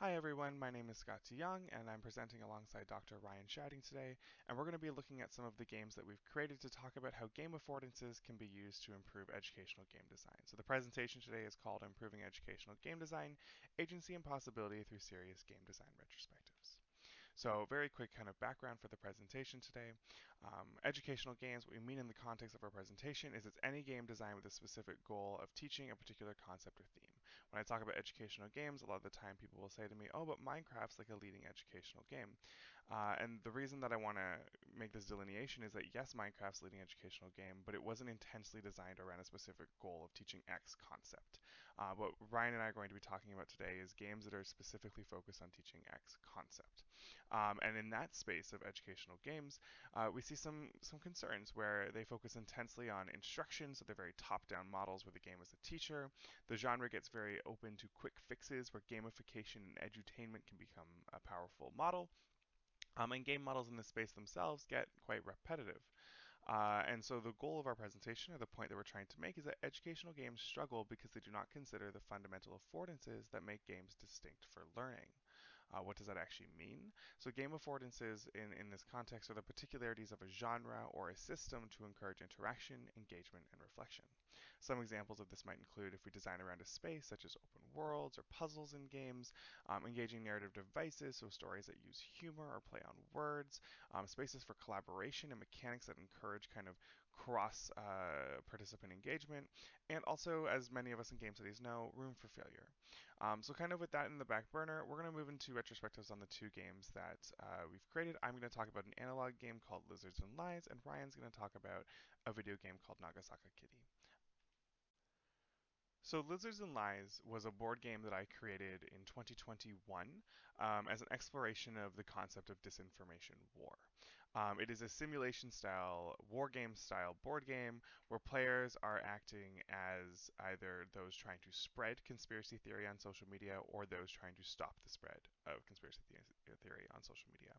Hi everyone, my name is Scott Young and I'm presenting alongside Dr. Ryan Scheiding today, and we're going to be looking at some of the games that we've created to talk about how game affordances can be used to improve educational game design. So the presentation today is called Improving Educational Game Design, Agency and Possibility Through Serious Game Design Retrospectives. So, very quick kind of background for the presentation today. Educational games, what we mean in the context of our presentation is it's any game designed with a specific goal of teaching a particular concept or theme. When I talk about educational games, a lot of the time people will say to me, oh, but Minecraft's like a leading educational game. And the reason that I want to make this delineation is that yes, Minecraft's a leading educational game, but it wasn't intensely designed around a specific goal of teaching X concept. What Ryan and I are going to be talking about today is games that are specifically focused on teaching X concept. And in that space of educational games, we see some concerns where they focus intensely on instruction, so they're very top-down models where the game is the teacher. The genre gets very open to quick fixes where gamification and edutainment can become a powerful model. And game models in this space themselves get quite repetitive. And so the goal of our presentation, or the point that we're trying to make, is that educational games struggle because they do not consider the fundamental affordances that make games distinct for learning. What does that actually mean? So game affordances in this context are the particularities of a genre or a system to encourage interaction, engagement, and reflection. Some examples of this might include if we design around a space, such as open worlds or puzzles in games, engaging narrative devices, so stories that use humor or play on words, spaces for collaboration and mechanics that encourage kind of cross participant engagement, and also, as many of us in game studies know, room for failure. So kind of with that in the back burner, we're going to move into retrospectives on the two games that we've created. I'm going to talk about an analog game called Lizards and Lies, and Ryan's going to talk about a video game called Nagasaki Kitty. So Lizards and Lies was a board game that I created in 2021 as an exploration of the concept of disinformation war. It is a simulation style, war game style board game where players are acting as either those trying to spread conspiracy theory on social media or those trying to stop the spread of theory on social media.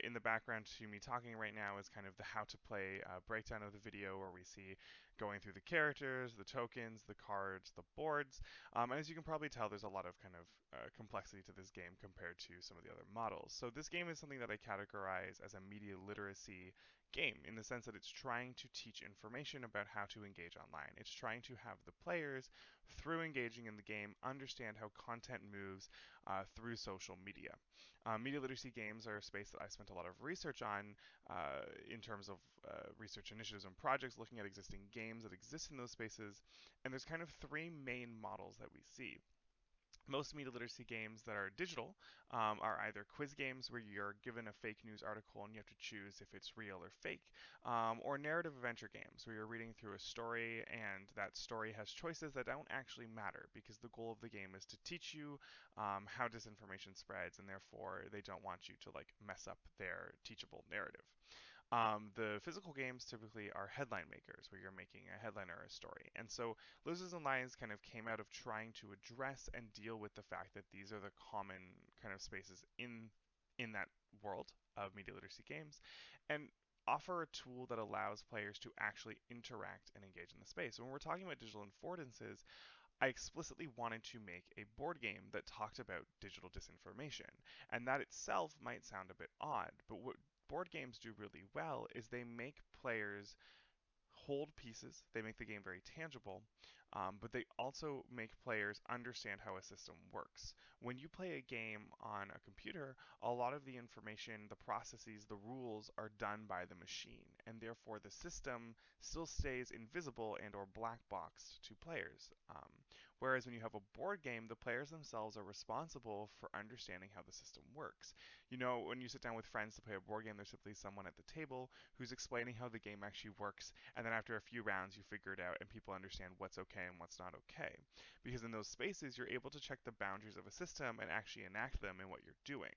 In the background to me talking right now is kind of the how to play breakdown of the video where we see going through the characters, the tokens, the cards, the boards. And as you can probably tell, there's a lot of kind of complexity to this game compared to some of the other models. So this game is something that I categorize as a media literacy game in the sense that it's trying to teach information about how to engage online. It's trying to have the players, through engaging in the game, understand how content moves through social media. Media literacy games are a space that I spent a lot of research on in terms of research initiatives and projects looking at existing games that exist in those spaces. And there's kind of three main models that we see. Most media literacy games that are digital are either quiz games where you're given a fake news article and you have to choose if it's real or fake, or narrative adventure games where you're reading through a story and that story has choices that don't actually matter because the goal of the game is to teach you how disinformation spreads and therefore they don't want you to like mess up their teachable narrative. The physical games typically are headline makers, where you're making a headline or a story. And so Losers and Lions kind of came out of trying to address and deal with the fact that these are the common kind of spaces in that world of media literacy games, and offer a tool that allows players to actually interact and engage in the space. So when we're talking about digital affordances, I explicitly wanted to make a board game that talked about digital disinformation. And that itself might sound a bit odd, but what board games do really well is they make players hold pieces. They make the game very tangible, but they also make players understand how a system works. When you play a game on a computer, a lot of the information, the processes, the rules are done by the machine, and therefore the system still stays invisible and or black boxed to players. Whereas when you have a board game, the players themselves are responsible for understanding how the system works. You know, when you sit down with friends to play a board game, there's simply someone at the table who's explaining how the game actually works, and then after a few rounds, you figure it out and people understand what's okay and what's not okay. Because in those spaces, you're able to check the boundaries of a system and actually enact them in what you're doing.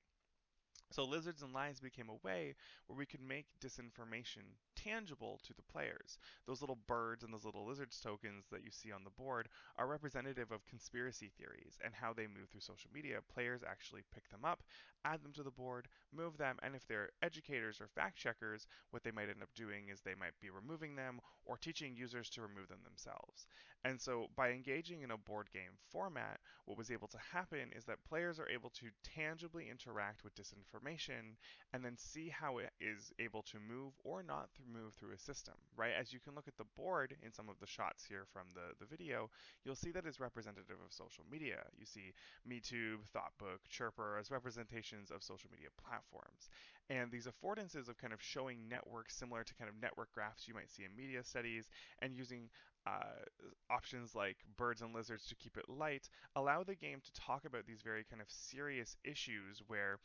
So Lizards and Lies became a way where we could make disinformation tangible to the players. Those little birds and those little lizards tokens that you see on the board are representative of conspiracy theories and how they move through social media. Players actually pick them up, add them to the board, move them, and if they're educators or fact checkers, what they might end up doing is they might be removing them or teaching users to remove them themselves. And so by engaging in a board game format, what was able to happen is that players are able to tangibly interact with disinformation and then see how it is able to move or not move through a system, right? As you can look at the board in some of the shots here from the video, you'll see that it's representative of social media. You see MeTube, ThoughtBook, Chirper as representations of social media platforms. And these affordances of kind of showing networks similar to kind of network graphs you might see in media studies and using options like birds and lizards to keep it light allow the game to talk about these very kind of serious issues where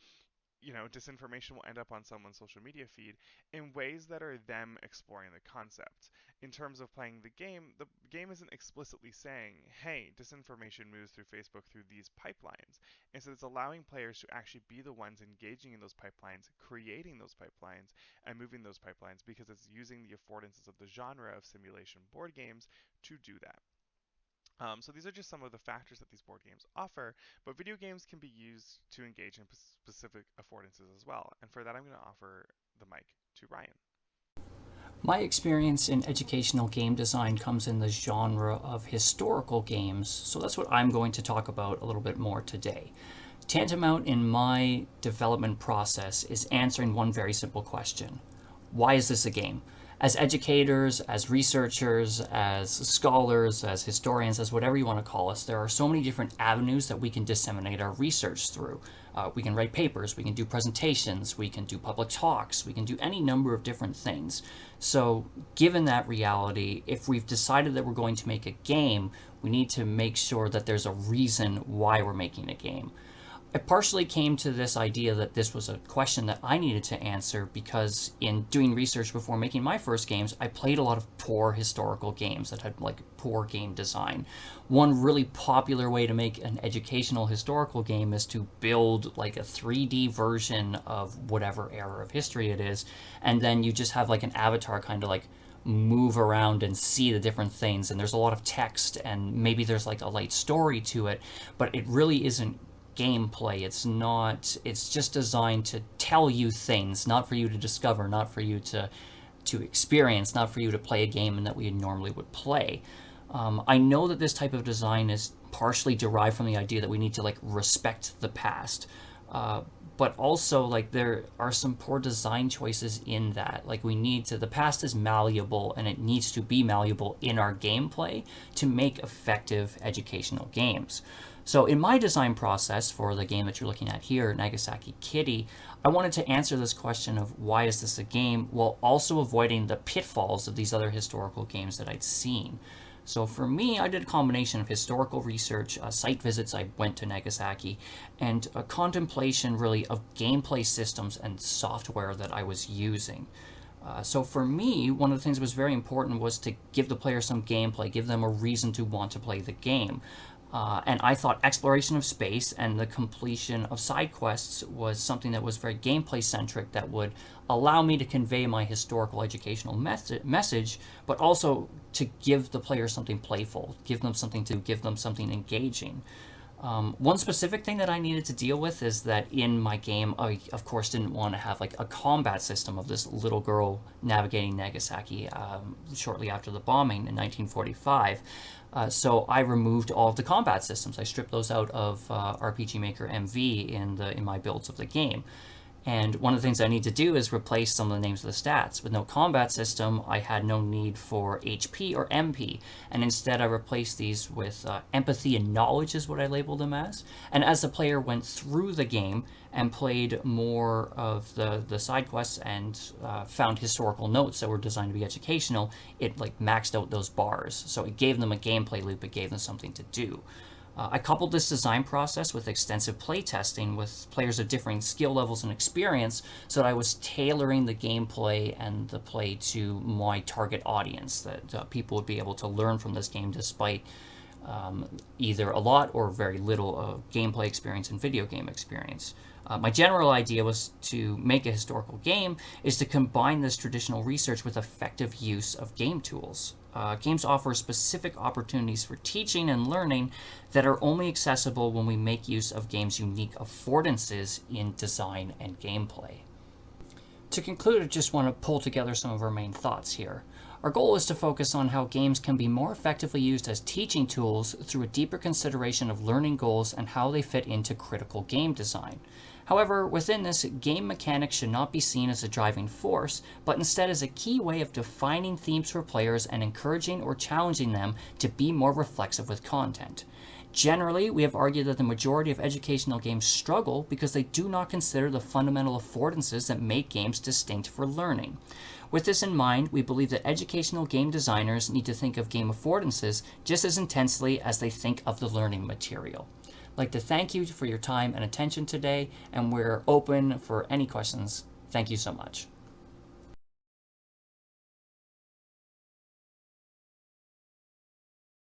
disinformation will end up on someone's social media feed in ways that are them exploring the concept. In terms of playing the game isn't explicitly saying, hey, disinformation moves through Facebook through these pipelines. Instead, it's allowing players to actually be the ones engaging in those pipelines, creating those pipelines, and moving those pipelines because it's using the affordances of the genre of simulation board games to do that. So these are just some of the factors that these board games offer, but video games can be used to engage in specific affordances as well. And for that, I'm going to offer the mic to Ryan. My experience in educational game design comes in the genre of historical games, so that's what I'm going to talk about a little bit more today. Tantamount in my development process is answering one very simple question. Why is this a game? As educators, as researchers, as scholars, as historians, as whatever you want to call us, there are so many different avenues that we can disseminate our research through. We can write papers, we can do presentations, we can do public talks, we can do any number of different things. So given that reality, if we've decided that we're going to make a game, we need to make sure that there's a reason why we're making a game. I partially came to this idea that this was a question that I needed to answer because in doing research before making my first games, I played a lot of poor historical games that had like poor game design. One really popular way to make an educational historical game is to build like a 3D version of whatever era of history it is, and then you just have like an avatar kind of like move around and see the different things, and there's a lot of text and maybe there's like a light story to it, but it really isn't gameplay. It's just designed to tell you things, not for you to discover, not for you to experience, not for you to play a game that we normally would play. I know that this type of design is partially derived from the idea that we need to like respect the past, but also like there are some poor design choices in that. Like the past is malleable and it needs to be malleable in our gameplay to make effective educational games. So in my design process for the game that you're looking at here, Nagasaki Kitty, I wanted to answer this question of why is this a game while also avoiding the pitfalls of these other historical games that I'd seen. So for me, I did a combination of historical research, site visits, I went to Nagasaki, and a contemplation really of gameplay systems and software that I was using. So for me, one of the things that was very important was to give the player some gameplay, give them a reason to want to play the game. And I thought exploration of space and the completion of side quests was something that was very gameplay centric that would allow me to convey my historical educational message, but also to give the player something playful, give them something engaging. One specific thing that I needed to deal with is that in my game, I of course didn't want to have like a combat system of this little girl navigating Nagasaki shortly after the bombing in 1945. So I removed all of the combat systems. I stripped those out of RPG Maker MV in my builds of the game. And one of the things I need to do is replace some of the names of the stats. With no combat system, I had no need for HP or MP, and instead I replaced these with empathy and knowledge is what I labeled them as. And as the player went through the game and played more of the side quests and found historical notes that were designed to be educational, it like maxed out those bars. So it gave them a gameplay loop, it gave them something to do. I coupled this design process with extensive playtesting with players of differing skill levels and experience so that I was tailoring the gameplay and the play to my target audience, that people would be able to learn from this game despite either a lot or very little gameplay experience and video game experience. My general idea was to make a historical game is to combine this traditional research with effective use of game tools. Games offer specific opportunities for teaching and learning that are only accessible when we make use of games' unique affordances in design and gameplay. To conclude, I just want to pull together some of our main thoughts here. Our goal is to focus on how games can be more effectively used as teaching tools through a deeper consideration of learning goals and how they fit into critical game design. However, within this, game mechanics should not be seen as a driving force, but instead as a key way of defining themes for players and encouraging or challenging them to be more reflexive with content. Generally, we have argued that the majority of educational games struggle because they do not consider the fundamental affordances that make games distinct for learning. With this in mind, we believe that educational game designers need to think of game affordances just as intensely as they think of the learning material. I'd like to thank you for your time and attention today, and we're open for any questions. Thank you so much.